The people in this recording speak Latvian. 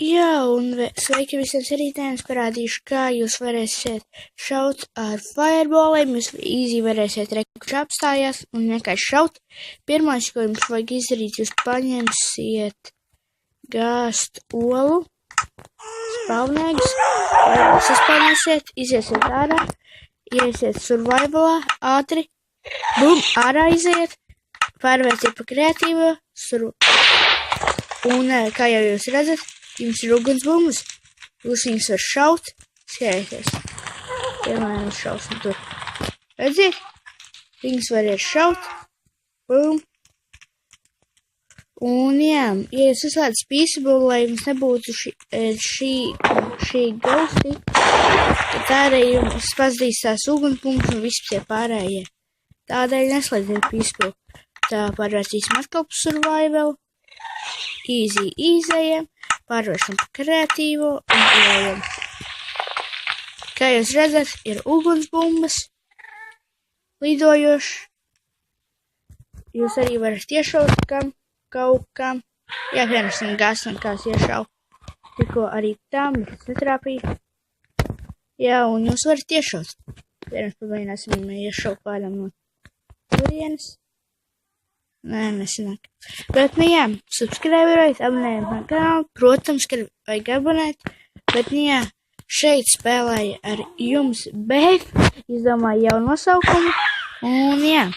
Jā, un sveiki visiem rītdienas, parādīšu, kā jūs varēsiet šaut ar fireballiem, jūs easy varēsiet kurš apstājās un vienkārši šaut. Pirmais, ko jums vajag izdarīt, jūs paņemsiet gāzt olu, spalniegus, saspalnēsiet, iziesiet ārā, iesiet survivalā, ātri, bum, ārā iziet, pārvērtiet pa kreatīvo, un kā jau jūs redzat, jums ir ugunsbumbas, jūs viņus var šaut, skatieties, piemēram, šausim tur. Redziet, viņus var šaut, bum. Un jā, ja jūs uzslēdz peaceable, lai jums nebūtu šī ghosti, tad arī jums pazudīs tās ugunsbumbas un viss tie pārējie. Tādēļ neslēdziet peaceable. Tā pārvērtīsim atkal pa survival, easy, pārvēršam pa kreatīvo un pieejam. Kā jūs redzat, ir ugunsbumbas, lidojošs. Jūs arī varat iešaut kaut kam. Jā, piemēram, gāstam kāds iešau. Tikko arī tam, bet es netrāpīju. Jā, un jūs varat iešaut. Piemēram, pamēģināsim iešaut kādam no turienes. Nē, nesanāk. Bet, jā, subscriberiet, abonējiet man kanālu. Protams, ka vajag abonēt. Bet, jā, šeit spēlēju ar jums, bet izdomāju jaunu nosaukumu. Un, jā.